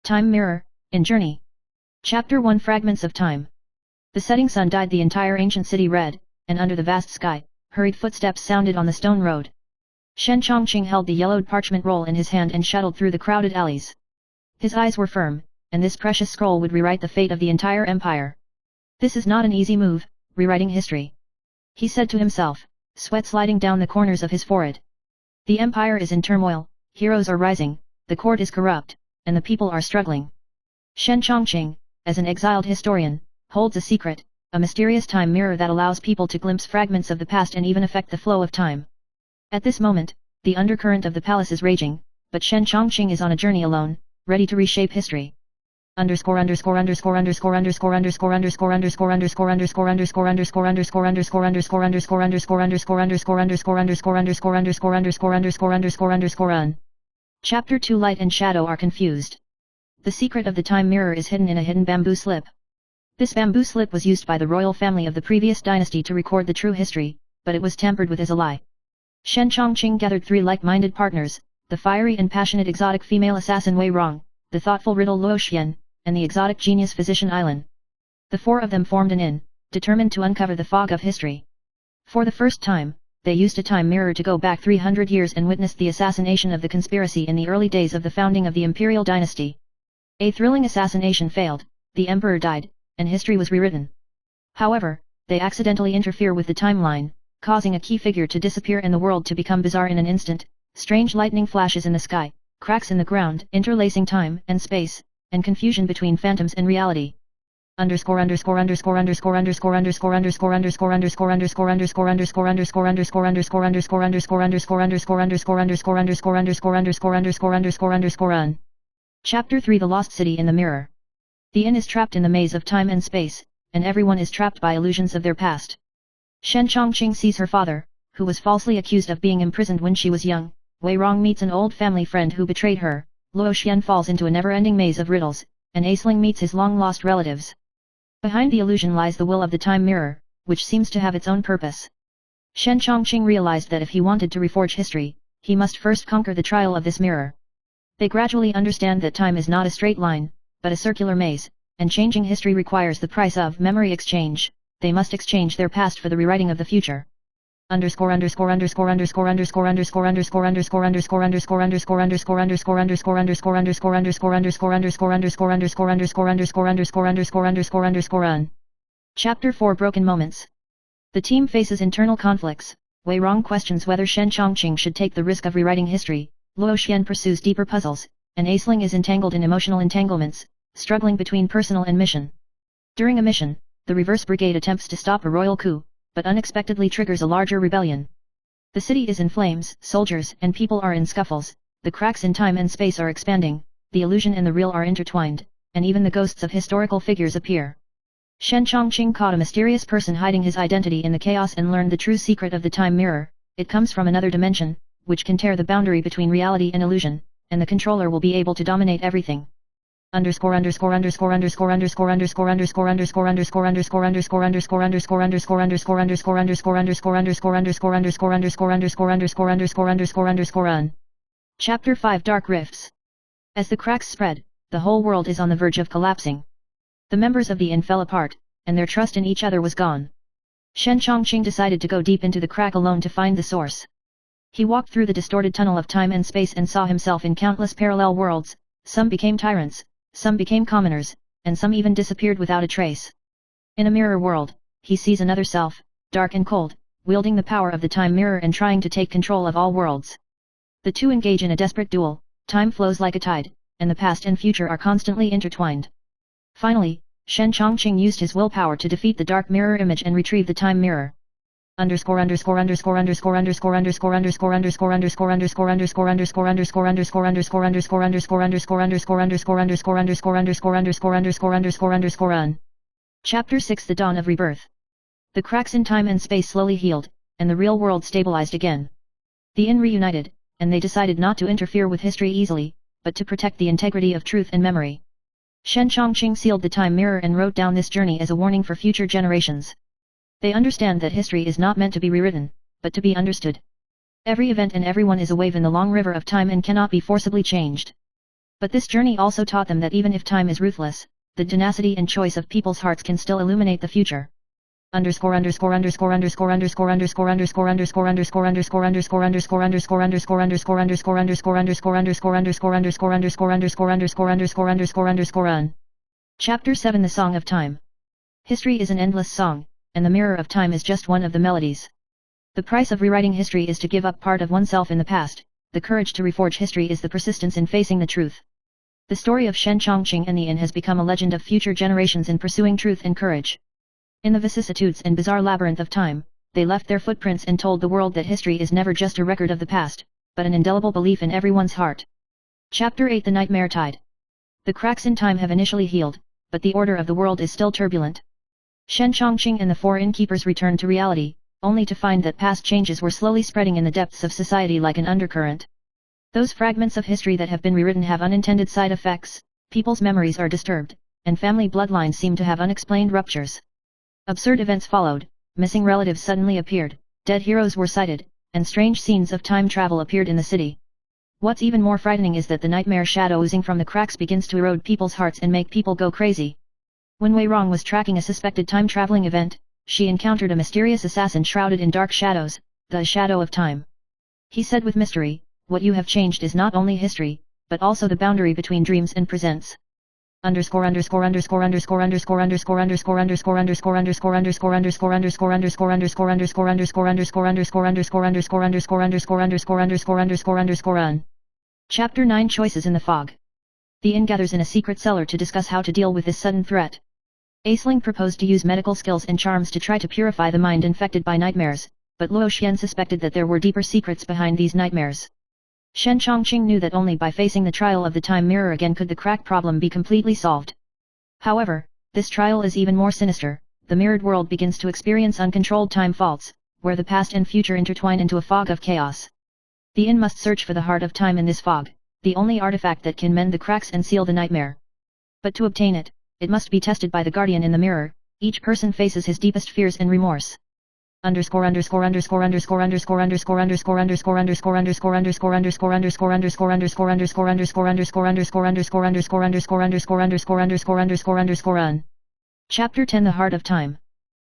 Time Mirror, in Journey. Chapter 1 Fragments of Time. The setting sun dyed the entire ancient city red, and under the vast sky, hurried footsteps sounded on the stone road. Shen Chongqing held the yellowed parchment roll in his hand and shuttled through the crowded alleys. His eyes were firm, and this precious scroll would rewrite the fate of the entire empire. This is not an easy move, rewriting history, he said to himself, sweat sliding down the corners of his forehead. The empire is in turmoil, heroes are rising, the court is corrupt, and the people are struggling. Shen Chongqing, as an exiled historian, holds a secret, a mysterious time mirror that allows people to glimpse fragments of the past and even affect the flow of time. At this moment, the undercurrent of the palace is raging, but Shen Chongqing is on a journey alone, ready to reshape history. Chapter 2 Light and Shadow are confused. The secret of the time mirror is hidden in a hidden bamboo slip. This bamboo slip was used by the royal family of the previous dynasty to record the true history, but it was tampered with as a lie. Shen Chongqing gathered 3 like-minded partners, the fiery and passionate exotic female assassin Wei Rong, the thoughtful riddle Luo Xian, and the exotic genius physician Ailan. The 4 of them formed an inn, determined to uncover the fog of history. For the first time, they used a time mirror to go back 300 years and witnessed the assassination of the conspiracy in the early days of the founding of the imperial dynasty. A thrilling assassination failed, the emperor died, and history was rewritten. However, they accidentally interfere with the timeline, causing a key figure to disappear and the world to become bizarre in an instant. Strange lightning flashes in the sky, cracks in the ground, interlacing time and space, and confusion between phantoms and reality. Chapter 3 The Lost City in the Mirror. The inn is trapped in the maze of time and space, and everyone is trapped by illusions of their past. Shen Chongqing sees her father, who was falsely accused of being imprisoned when she was young. Wei Rong meets an old family friend who betrayed her. Luo Xian falls into a never-ending maze of riddles, and Aisling meets his long-lost relatives. Behind the illusion lies the will of the time mirror, which seems to have its own purpose. Shen Chongqing realized that if he wanted to reforge history, he must first conquer the trial of this mirror. They gradually understand that time is not a straight line, but a circular maze, and changing history requires the price of memory exchange. They must exchange their past for the rewriting of the future. Chapter 4 Broken Moments. The team faces internal conflicts. Wei Rong questions whether Shen Chongqing should take the risk of rewriting history. Luo Xian pursues deeper puzzles, and Aisling is entangled in emotional entanglements, struggling between personal and mission. During a mission, the Reverse Brigade attempts to stop a royal coup, but unexpectedly triggers a larger rebellion. The city is in flames, soldiers and people are in scuffles, the cracks in time and space are expanding, the illusion and the real are intertwined, and even the ghosts of historical figures appear. Shen Chongqing caught a mysterious person hiding his identity in the chaos and learned the true secret of the time mirror. It comes from another dimension, which can tear the boundary between reality and illusion, and the controller will be able to dominate everything. Chapter 5 Dark Rifts. As the cracks spread, the whole world is on the verge of collapsing. The members of the inn fell apart, and their trust in each other was gone. Shen Chongqing decided to go deep into the crack alone to find the source. He walked through the distorted tunnel of time and space and saw himself in countless parallel worlds. Some became tyrants, some became commoners, and some even disappeared without a trace. In a mirror world, he sees another self, dark and cold, wielding the power of the time mirror and trying to take control of all worlds. The two engage in a desperate duel. Time flows like a tide, and the past and future are constantly intertwined. Finally, Shen Chongqing used his willpower to defeat the dark mirror image and retrieve the time mirror. Chapter 6 The Dawn of Rebirth. The cracks in time and space slowly healed, and the real world stabilized again. The inn reunited, and they decided not to interfere with history easily, but to protect the integrity of truth and memory. Shen Chongqing sealed the time mirror and wrote down this journey as a warning for future generations. They understand that history is not meant to be rewritten, but to be understood. Every event and everyone is a wave in the long river of time and cannot be forcibly changed. But this journey also taught them that even if time is ruthless, the tenacity and choice of people's hearts can still illuminate the future. Chapter 7 The Song of Time. History is an endless song, and the mirror of time is just one of the melodies. The price of rewriting history is to give up part of oneself in the past. The courage to reforge history is the persistence in facing the truth. The story of Shen Chongqing and the inn has become a legend of future generations in pursuing truth and courage. In the vicissitudes and bizarre labyrinth of time, they left their footprints and told the world that history is never just a record of the past, but an indelible belief in everyone's heart. Chapter 8 The Nightmare Tide. The cracks in time have initially healed, but the order of the world is still turbulent. Shen Chongqing and the four innkeepers returned to reality, only to find that past changes were slowly spreading in the depths of society like an undercurrent. Those fragments of history that have been rewritten have unintended side effects, people's memories are disturbed, and family bloodlines seem to have unexplained ruptures. Absurd events followed, missing relatives suddenly appeared, dead heroes were sighted, and strange scenes of time travel appeared in the city. What's even more frightening is that the nightmare shadow oozing from the cracks begins to erode people's hearts and make people go crazy. When Wei Rong was tracking a suspected time-traveling event, she encountered a mysterious assassin shrouded in dark shadows, the shadow of time. He said with mystery, "What you have changed is not only history, but also the boundary between dreams and presents." Chapter 9 Choices in the Fog. The inn gathers in a secret cellar to discuss how to deal with this sudden threat. Aisling proposed to use medical skills and charms to try to purify the mind infected by nightmares, but Luo Xian suspected that there were deeper secrets behind these nightmares. Shen Chongqing knew that only by facing the trial of the time mirror again could the crack problem be completely solved. However, this trial is even more sinister. The mirrored world begins to experience uncontrolled time faults, where the past and future intertwine into a fog of chaos. The inn must search for the heart of time in this fog, the only artifact that can mend the cracks and seal the nightmare. But to obtain it, it must be tested by the guardian in the mirror. Each person faces his deepest fears and remorse. Chapter 10 The Heart of Time.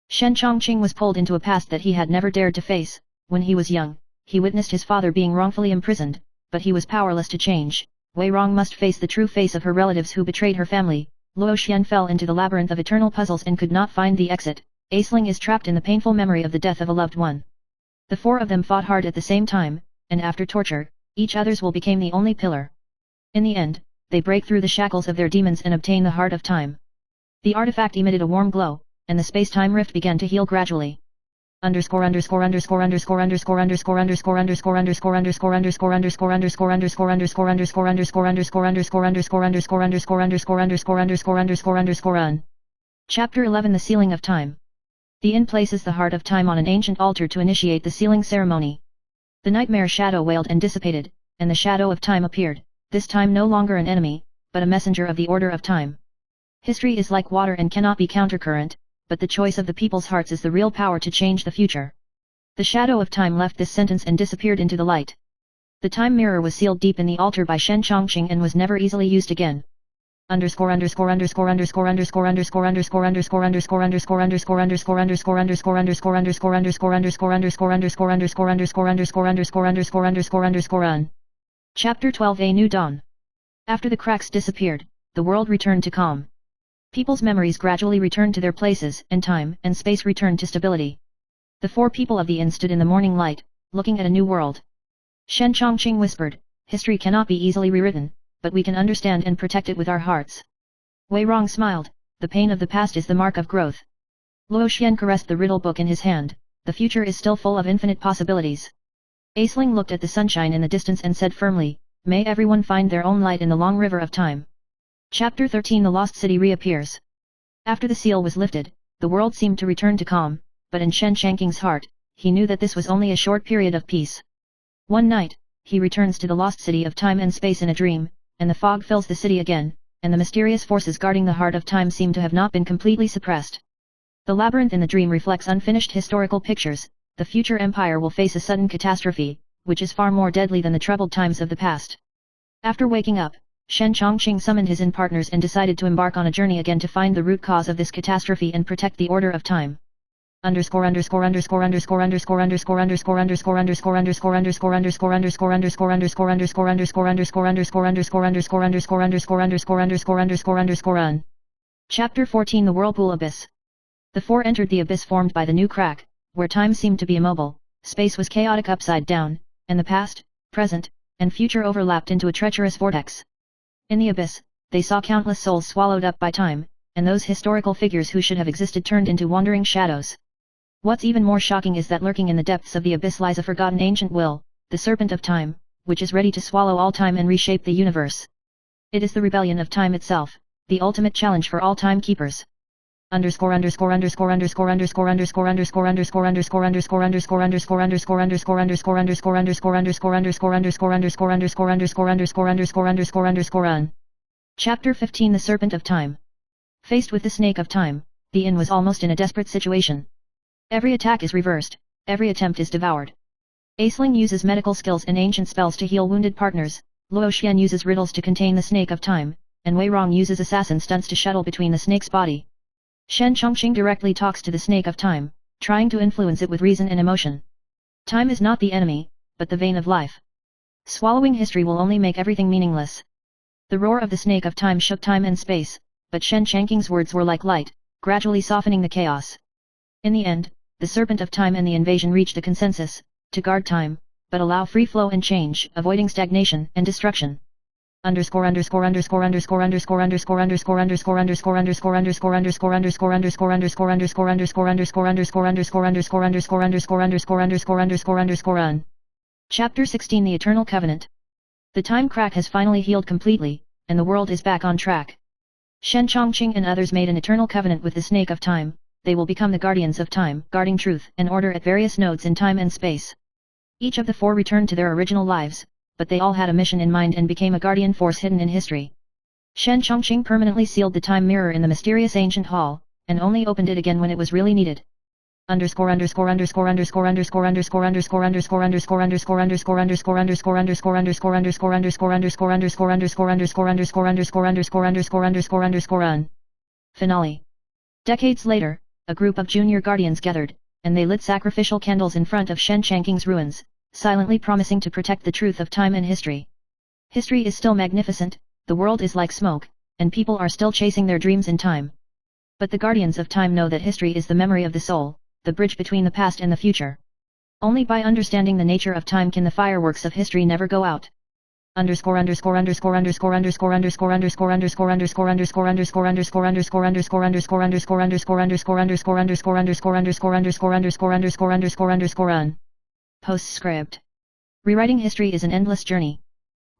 Shen Chongqing was pulled into a past that he had never dared to face. When he was young, he witnessed his father being wrongfully imprisoned, but he was powerless to change. Wei Rong must face the true face of her relatives who betrayed her family. Luo Xian fell into the labyrinth of eternal puzzles and could not find the exit. Aisling is trapped in the painful memory of the death of a loved one. The four of them fought hard at the same time, and after torture, each other's will became the only pillar. In the end, they break through the shackles of their demons and obtain the heart of time. The artifact emitted a warm glow, and the space-time rift began to heal gradually. Chapter 11 The Sealing of Time. The inn places the heart of time on an ancient altar to initiate the sealing ceremony. The nightmare shadow wailed and dissipated, and the shadow of time appeared, this time no longer an enemy, but a messenger of the order of time. History is like water and cannot be countercurrent, but the choice of the people's hearts is the real power to change the future. The shadow of time left this sentence and disappeared into the light. The time mirror was sealed deep in the altar by Shen Chongqing and was never easily used again. Chapter 12 A New Dawn. After the cracks disappeared, the world returned to calm. People's memories gradually returned to their places, and time and space returned to stability. The four people of the inn stood in the morning light, looking at a new world. Shen Chongqing whispered, "History cannot be easily rewritten, but we can understand and protect it with our hearts." Wei Rong smiled, "The pain of the past is the mark of growth." Luo Xian caressed the riddle book in his hand, "The future is still full of infinite possibilities." Aisling looked at the sunshine in the distance and said firmly, "May everyone find their own light in the long river of time." Chapter 13 The Lost City reappears. After the seal was lifted, the world seemed to return to calm, but in Shen Chongqing's heart, he knew that this was only a short period of peace. One night, he returns to the lost city of time and space in a dream, and the fog fills the city again, and the mysterious forces guarding the heart of time seem to have not been completely suppressed. The labyrinth in the dream reflects unfinished historical pictures. The future empire will face a sudden catastrophe, which is far more deadly than the troubled times of the past. After waking up, Shen Chongqing summoned his partners and decided to embark on a journey again to find the root cause of this catastrophe and protect the order of time. Chapter 14 The Whirlpool Abyss. The four entered the abyss formed by the new crack, where time seemed to be immobile, space was chaotic upside down, and the past, present, and future overlapped into a treacherous vortex. In the abyss, they saw countless souls swallowed up by time, and those historical figures who should have existed turned into wandering shadows. What's even more shocking is that lurking in the depths of the abyss lies a forgotten ancient will, the serpent of time, which is ready to swallow all time and reshape the universe. It is the rebellion of time itself, the ultimate challenge for all timekeepers. Chapter 15 The Serpent of Time. Faced with the snake of time, the inn was almost in a desperate situation. Every attack is reversed, every attempt is devoured. Aisling uses medical skills and ancient spells to heal wounded partners, Luo Xian uses riddles to contain the snake of time, and Wei Rong uses assassin stunts to shuttle between the snake's body. Shen Chongqing directly talks to the snake of time, trying to influence it with reason and emotion. Time is not the enemy, but the vein of life. Swallowing history will only make everything meaningless. The roar of the snake of time shook time and space, but Shen Chongqing's words were like light, gradually softening the chaos. In the end, the serpent of time and the invasion reached a consensus, to guard time, but allow free flow and change, avoiding stagnation and destruction. Chapter 16 The Eternal Covenant. The time crack has finally healed completely, and the world is back on track. Shen Chongqing and others made an eternal covenant with the snake of time. They will become the guardians of time, guarding truth and order at various nodes in time and space. Each of the four returned to their original lives, but they all had a mission in mind and became a guardian force hidden in history. Shen Chongqing permanently sealed the time mirror in the mysterious ancient hall, and only opened it again when it was really needed. Finale. Decades later, a group of junior guardians gathered, and they lit sacrificial candles in front of Shen Chongqing's ruins, silently promising to protect the truth of time and history. History is still magnificent, the world is like smoke, and people are still chasing their dreams in time. But the guardians of time know that history is the memory of the soul, the bridge between the past and the future. Only by understanding the nature of time can the fireworks of history never go out. Postscript. Rewriting history is an endless journey.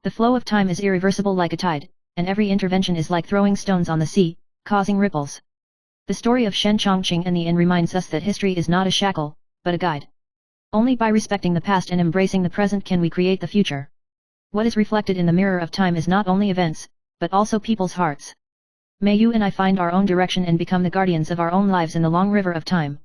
The flow of time is irreversible like a tide, and every intervention is like throwing stones on the sea, causing ripples. The story of Shen Chongqing and the inn reminds us that history is not a shackle, but a guide. Only by respecting the past and embracing the present can we create the future. What is reflected in the mirror of time is not only events, but also people's hearts. May you and I find our own direction and become the guardians of our own lives in the long river of time.